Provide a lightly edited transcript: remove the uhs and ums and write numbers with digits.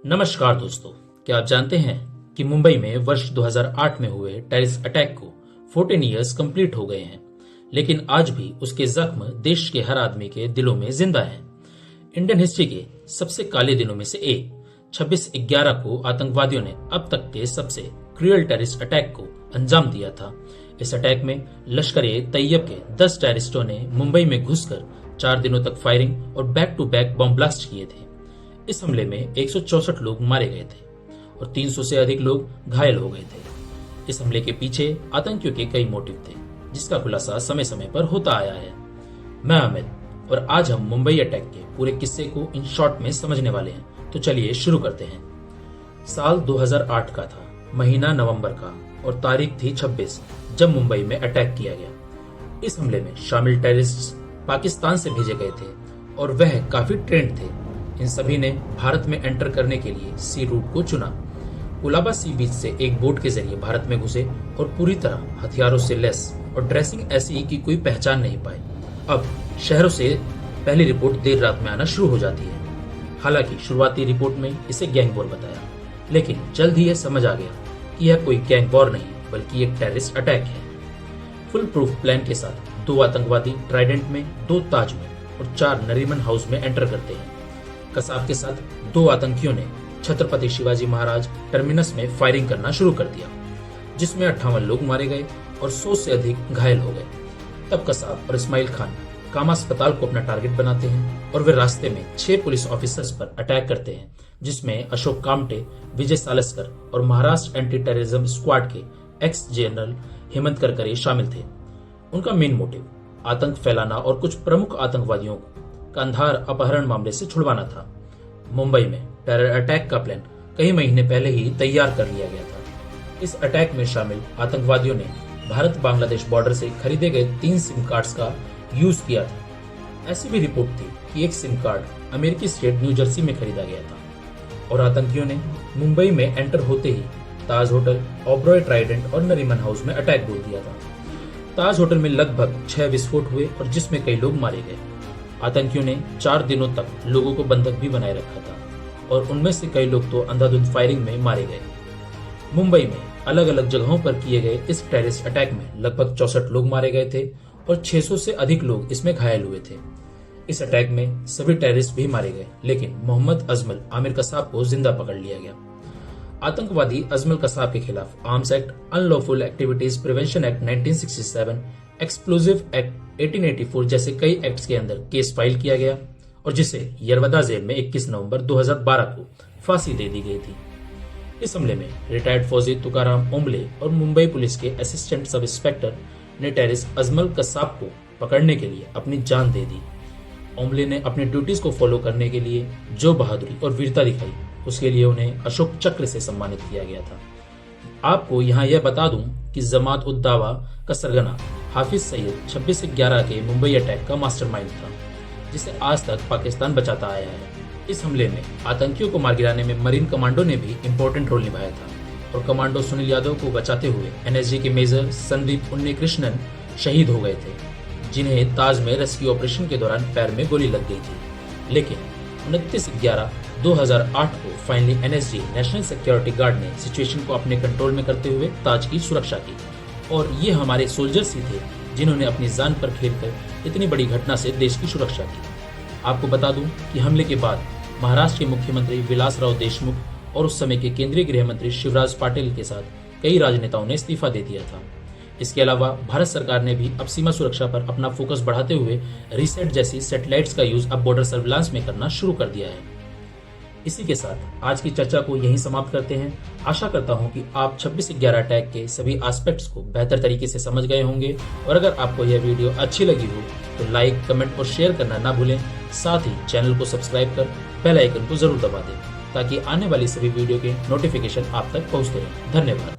नमस्कार दोस्तों, क्या आप जानते हैं कि मुंबई में वर्ष 2008 में हुए टेररिस्ट अटैक को 14 इयर्स कंप्लीट हो गए हैं, लेकिन आज भी उसके जख्म देश के हर आदमी के दिलों में जिंदा हैं। इंडियन हिस्ट्री के सबसे काले दिनों में से एक 26/11 को आतंकवादियों ने अब तक के सबसे क्रूअल टेररिस्ट अटैक को अंजाम दिया था। इस अटैक में लश्कर-ए-तैयब के 10 टेररिस्टों ने मुंबई में घुसकर 4 दिनों तक फायरिंग और back to back bomb blast किए थे। इस हमले में 164 लोग मारे गए थे और 300 से अधिक लोग घायल हो गए थे। इस हमले के पीछे आतंकियों के कई मोटिव थे, जिसका खुलासा समय समय पर होता आया है। मैं अमित और आज हम मुंबई अटैक के पूरे किस्से को इन शॉर्ट में समझने वाले हैं। तो चलिए शुरू करते हैं। साल 2008 का था, महीना नवंबर का और तारीख थी 26 जब मुंबई में अटैक किया गया। इस हमले में शामिल टेररिस्ट पाकिस्तान से भेजे गए थे और वह काफी ट्रेंड थे। इन सभी ने भारत में एंटर करने के लिए सी रूट को चुना। कुलाबा सी बीच से एक बोट के जरिए भारत में घुसे और पूरी तरह हथियारों से लैस और ड्रेसिंग ऐसी कि कोई पहचान नहीं पाए। अब शहरों से पहली रिपोर्ट देर रात में आना शुरू हो जाती है। हालांकि शुरुआती रिपोर्ट में इसे गैंग वॉर बताया, लेकिन जल्द ही यह समझ आ गया कि यह कोई गैंग वॉर नहीं बल्कि एक टेररिस्ट अटैक है। फुल प्रूफ प्लान के साथ 2 आतंकवादी ट्राइडेंट में, 2 ताज में और 4 नरीमन हाउस में एंटर करते हैं। कसाब के साथ 2 आतंकियों ने छत्रपति शिवाजी महाराज टर्मिनस में फायरिंग करना शुरू कर दिया, जिसमें 58 लोग मारे गए और 100 से अधिक घायल हो गए। तब कसाब और इस्माइल खान कामा अस्पताल को अपना टारगेट बनाते हैं और वे रास्ते में 6 पुलिस ऑफिसर्स पर अटैक करते हैं, जिसमें अशोक कामटे, विजय सालस्कर और महाराष्ट्र एंटी टेररिज्म स्क्वाड के एक्स जनरल हेमंत करकरे शामिल थे। उनका मेन मोटिव आतंक फैलाना और कुछ प्रमुख आतंकवादियों को कंधार अपहरण मामले से छुड़वाना था। मुंबई में टेरर अटैक का प्लान कई महीने पहले ही तैयार कर लिया गया था। इस अटैक में शामिल आतंकवादियों ने भारत बांग्लादेश बॉर्डर से खरीदे गए 3 सिम कार्ड्स का यूज किया था। ऐसी भी रिपोर्ट थी कि एक सिम कार्ड अमेरिकी स्टेट न्यू जर्सी में खरीदा गया था और आतंकियों ने मुंबई में एंटर होते ही ताज होटल, ओबरॉय ट्राइडेंट और नरीमन हाउस में अटैक बोल दिया था। ताज होटल में लगभग 6 विस्फोट हुए और जिसमें कई लोग मारे गए। आतंकियों ने 4 दिनों तक लोगों को बंधक भी बनाए रखा था और उनमें से कई लोग तो अंधाधुंध फायरिंग में मारे गए। मुंबई में अलग अलग जगहों पर किए गए इस टेररिस्ट अटैक में लगभग 64 लोग मारे गए थे और 600 से अधिक लोग इसमें घायल हुए थे। इस अटैक में सभी टेररिस्ट भी मारे गए, लेकिन मोहम्मद अजमल आमिर कसाब को जिंदा पकड़ लिया गया। आतंकवादी अजमल कसाब के खिलाफ arms act, unlawful activities prevention act 1967, explosive act 1884 जैसे कई एक्ट्स के अंदर केस फाइल किया गया और जिसे यरवदा जेल में 21 नवंबर 2012 को फांसी दे दी गई थी। इस हमले में रिटायर्ड फौजी तुकाराम ओम्बले और मुंबई पुलिस के असिस्टेंट सब इंस्पेक्टर ने टेररिस्ट अजमल कसाब को पकड़ने के लिए अपनी जान दे दी। ओम्बले ने अपनी ड्यूटीज को फॉलो करने के लिए जो बहादुरी और वीरता दिखाई, उसके लिए उन्हें अशोक चक्र से सम्मानित किया गया था। आपको यहाँ यह बता दूं कि जमात उद दावा का सरगना हाफिज सईद 26/11 के मुंबई अटैक का मास्टरमाइंड था, जिसे आज तक पाकिस्तान बचाता आया है। इस हमले में आतंकियों को मार गिराने में मरीन कमांडो ने भी इम्पोर्टेंट रोल निभाया था और कमांडो सुनील यादव को बचाते हुए एनएसजी के मेजर संदीप उन्नीकृष्णन शहीद हो गए थे, जिन्हें ताज में रेस्क्यू ऑपरेशन के दौरान पैर में गोली लग गई थी। लेकिन 29/11/2008 को finally NSG national security guard ने सिचुएशन को अपने कंट्रोल में करते हुए ताज की सुरक्षा की और ये हमारे सोल्जर्स ही थे जिन्होंने अपनी जान पर खेलकर इतनी बड़ी घटना से देश की सुरक्षा की। आपको बता दूं कि हमले के बाद महाराष्ट्र के मुख्यमंत्री विलासराव देशमुख और उस समय के केंद्रीय गृह मंत्री शिवराज पाटिल के साथ कई राजनेताओं ने इस्तीफा दे दिया था। इसके अलावा भारत सरकार ने भी अब सीमा सुरक्षा पर अपना फोकस बढ़ाते हुए रीसेट जैसी सैटेलाइट्स का यूज अब बॉर्डर सर्विलांस में करना शुरू कर दिया है। इसी के साथ आज की चर्चा को यहीं समाप्त करते हैं। आशा करता हूं कि आप 26/11 अटैक के सभी एस्पेक्ट्स को बेहतर तरीके से समझ गए होंगे और अगर आपको यह वीडियो अच्छी लगी हो तो लाइक, कमेंट और शेयर करना ना भूलें। साथ ही चैनल को सब्सक्राइब कर बेल आइकन को जरूर दबा दें ताकि आने वाली सभी वीडियो के नोटिफिकेशन आप तक पहुंचते रहें। धन्यवाद।